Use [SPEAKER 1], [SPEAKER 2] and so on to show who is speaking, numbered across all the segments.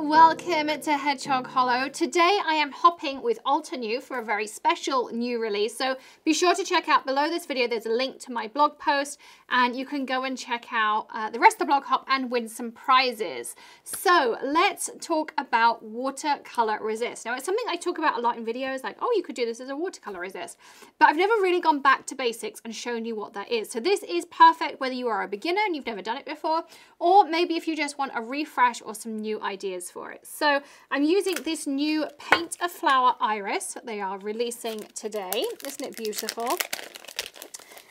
[SPEAKER 1] Welcome to Hedgehog Hollow. Today I am hopping with Altenew for a very special new release. So be sure to check out below this video, there's a link to my blog post and you can go and check out the rest of the blog hop and win some prizes. So let's talk about watercolor resist. Now it's something I talk about a lot in videos like, oh, you could do this as a watercolor resist, but I've never really gone back to basics and shown you what that is. So this is perfect whether you are a beginner and you've never done it before, or maybe if you just want a refresh or some new ideas for it. So I'm using this new Paint a Flower Iris that they are releasing today. Isn't it beautiful?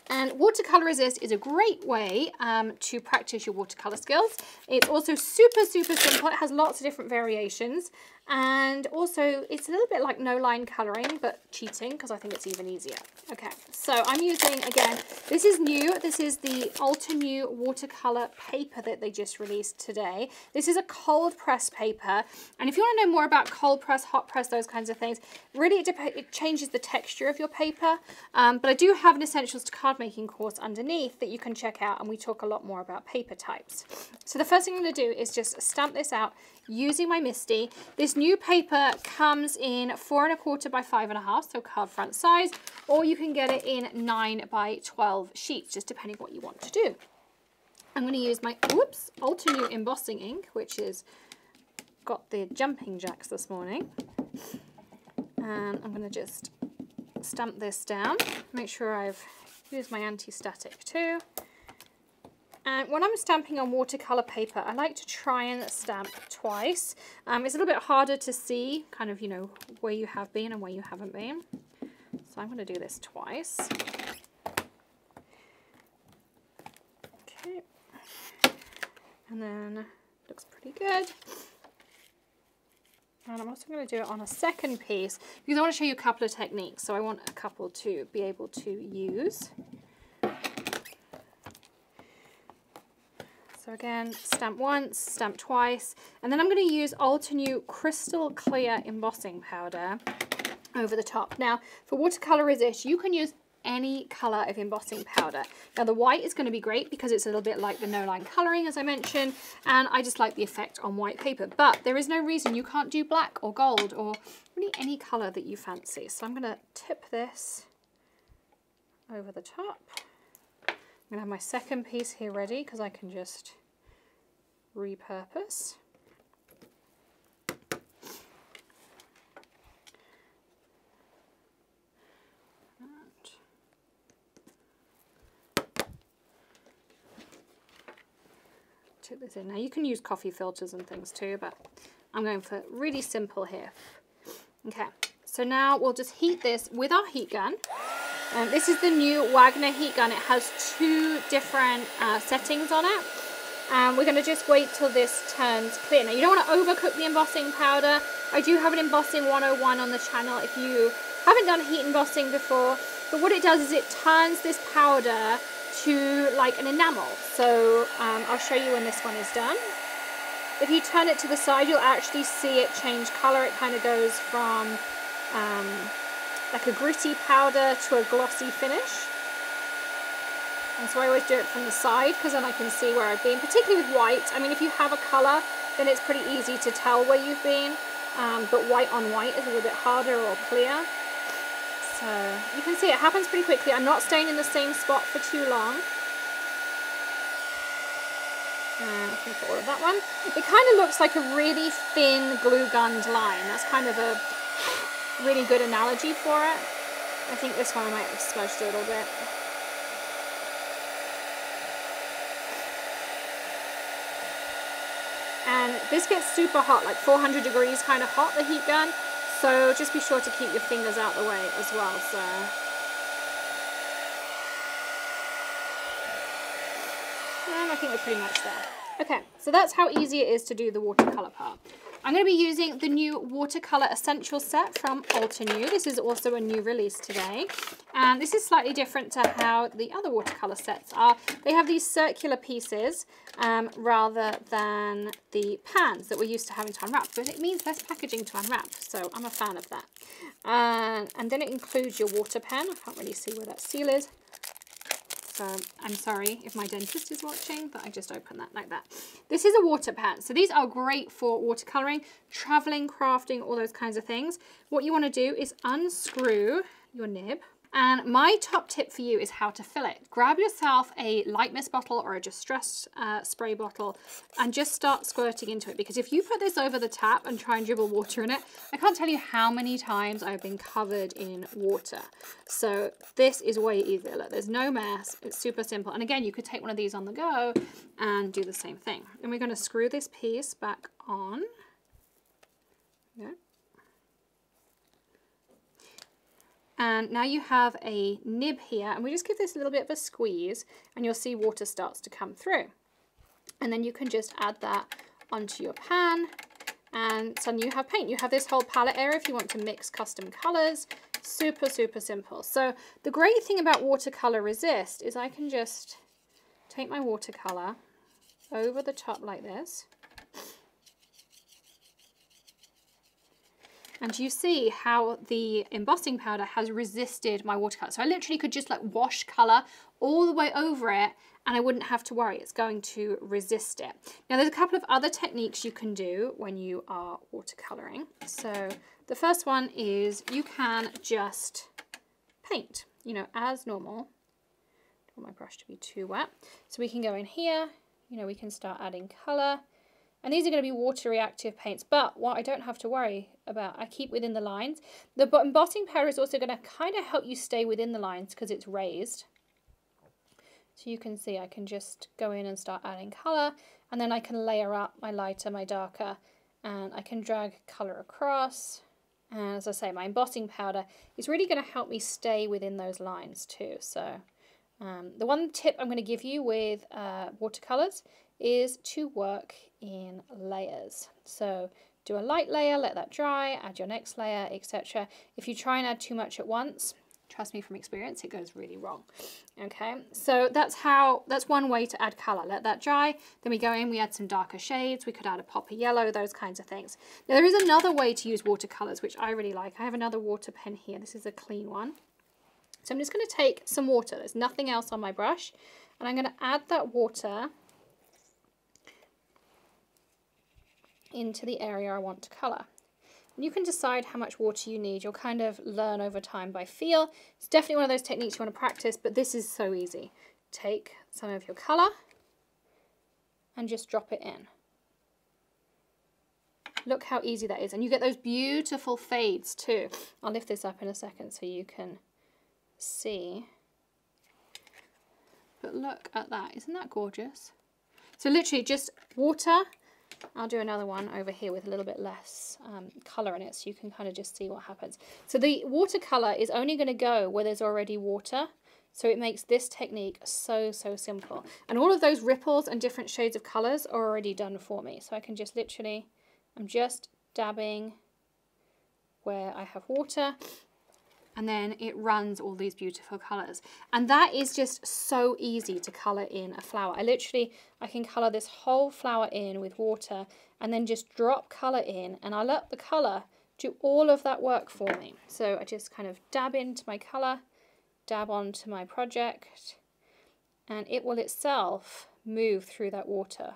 [SPEAKER 1] And watercolor resist is a great way to practice your watercolor skills. It's also super simple. It has lots of different variations. And also it's a little bit like no line coloring, but cheating because I think it's even easier. Okay, so I'm using, again, this is new. This is the Altenew watercolor paper that they just released today. This is a cold press paper. And if you want to know more about cold press, hot press, those kinds of things, really it changes the texture of your paper. But I do have an Essentials to Card Making course underneath that you can check out, and we talk a lot more about paper types. So the first thing I'm going to do is just stamp this out using my MISTI. This new paper comes in 4 1/4 by 5 1/2, so card front size, or you can get it in 9 by 12 sheets, just depending what you want to do. I'm going to use my Altenew Embossing Ink, which is got the jumping jacks this morning, and I'm going to just stamp this down. Make sure I've used my anti-static too. And when I'm stamping on watercolor paper, I like to try and stamp twice. It's a little bit harder to see kind of, you know, where you have been and where you haven't been. So I'm going to do this twice. Okay. And then looks pretty good. And I'm also going to do it on a second piece because I want to show you a couple of techniques. So I want a couple to be able to use. So again, stamp once, stamp twice, and then I'm going to use Altenew Crystal Clear Embossing Powder over the top. Now, for watercolor resist, you can use any color of embossing powder. Now, the white is going to be great because it's a little bit like the no-line coloring, as I mentioned, and I just like the effect on white paper. But there is no reason you can't do black or gold or really any color that you fancy. So I'm going to tip this over the top. I'm going to have my second piece here ready because I can just repurpose. Tip this in. Now you can use coffee filters and things too, but I'm going for really simple here. Okay, so now we'll just heat this with our heat gun. This is the new Wagner heat gun. It has 2 different settings on it. And we're going to just wait till this turns clear. Now, you don't want to overcook the embossing powder. I do have an Embossing 101 on the channel if you haven't done heat embossing before. But what it does is it turns this powder to like an enamel. So I'll show you when this one is done. If you turn it to the side, you'll actually see it change color. It kind of goes from like a gritty powder to a glossy finish. And so I always do it from the side because then I can see where I've been, particularly with white. I mean, if you have a color, then it's pretty easy to tell where you've been, but white on white is a little bit harder or clear. So you can see it happens pretty quickly. I'm not staying in the same spot for too long. I think for all of that one. It kind of looks like a really thin glue gunned line. That's kind of a really good analogy for it. I think this one I might have smudged a little bit. And this gets super hot, like 400 degrees kind of hot, the heat gun. So just be sure to keep your fingers out the way as well. So and I think we're pretty much there. Okay, so that's how easy it is to do the watercolor part. I'm going to be using the new Watercolor Essential set from Altenew. This is also a new release today. And this is slightly different to how the other watercolor sets are. They have these circular pieces rather than the pans that we're used to having to unwrap. But it means less packaging to unwrap, so I'm a fan of that. And then it includes your water pen. I can't really see where that seal is. So I'm sorry if my dentist is watching, but I just opened that like that. This is a water pen. So these are great for watercoloring, traveling, crafting, all those kinds of things. What you want to do is unscrew your nib. And my top tip for you is how to fill it. Grab yourself a light mist bottle or a distressed spray bottle and just start squirting into it. Because if you put this over the tap and try and dribble water in it, I can't tell you how many times I've been covered in water. So this is way easier. Look, there's no mess. It's super simple. And again, you could take one of these on the go and do the same thing. And we're going to screw this piece back on. Yeah. And now you have a nib here, and we just give this a little bit of a squeeze and you'll see water starts to come through. And then you can just add that onto your pan and suddenly you have paint. You have this whole palette area if you want to mix custom colors. Super, super simple. So the great thing about Watercolor Resist is I can just take my watercolor over the top like this. And you see how the embossing powder has resisted my watercolor. So I literally could just like wash color all the way over it and I wouldn't have to worry, it's going to resist it. Now there's a couple of other techniques you can do when you are watercoloring. So the first one is you can just paint, you know, as normal. I don't want my brush to be too wet. So we can go in here, you know, we can start adding color. And these are going to be water reactive paints, but what I don't have to worry about, I keep within the lines. The embossing powder is also going to kind of help you stay within the lines because it's raised. So you can see I can just go in and start adding color, and then I can layer up my lighter, my darker, and I can drag color across. And as I say, my embossing powder is really going to help me stay within those lines too. So the one tip I'm going to give you with watercolors is to work in layers. So do a light layer, let that dry, add your next layer, etc. If you try and add too much at once, trust me from experience, it goes really wrong. Okay, so that's one way to add color. Let that dry, then we go in, we add some darker shades, we could add a pop of yellow, those kinds of things. Now there is another way to use watercolors, which I really like. I have another water pen here. This is a clean one. So I'm just going to take some water, there's nothing else on my brush, and I'm going to add that water into the area I want to colour. And you can decide how much water you need. You'll kind of learn over time by feel. It's definitely one of those techniques you want to practice, but this is so easy. Take some of your colour and just drop it in. Look how easy that is. And you get those beautiful fades too. I'll lift this up in a second so you can see. But look at that. Isn't that gorgeous? So literally just water. I'll do another one over here with a little bit less colour in it so you can kind of just see what happens. So the watercolour is only going to go where there's already water. So it makes this technique so, so simple. And all of those ripples and different shades of colours are already done for me. So I can just literally, I'm just dabbing where I have water. And then it runs all these beautiful colours. And that is just so easy to colour in a flower. I can colour this whole flower in with water and then just drop colour in, and I let the colour do all of that work for me. So I just kind of dab into my colour, dab onto my project, and it will itself move through that water.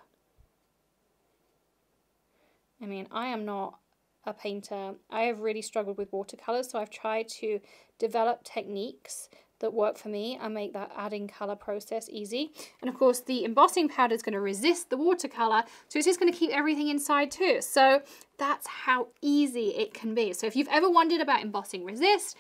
[SPEAKER 1] I mean, I am not a painter. I have really struggled with watercolors, so I've tried to develop techniques that work for me and make that adding color process easy. And of course the embossing powder is going to resist the watercolor, so it's just going to keep everything inside too. So that's how easy it can be. So if you've ever wondered about embossing resist,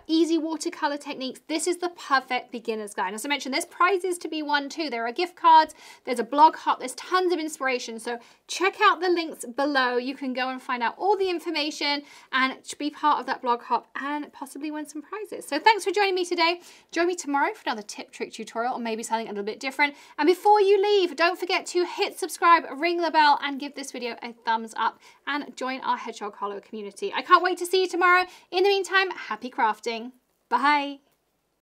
[SPEAKER 1] easy watercolor techniques, this is the perfect beginner's guide. As I mentioned, there's prizes to be won too. There are gift cards, there's a blog hop, there's tons of inspiration. So check out the links below. You can go and find out all the information and be part of that blog hop and possibly win some prizes. So thanks for joining me today. Join me tomorrow for another tip, trick, tutorial, or maybe something a little bit different. And before you leave, don't forget to hit subscribe, ring the bell, and give this video a thumbs up, and join our Hedgehog Hollow community. I can't wait to see you tomorrow. In the meantime, happy crafting. Bye.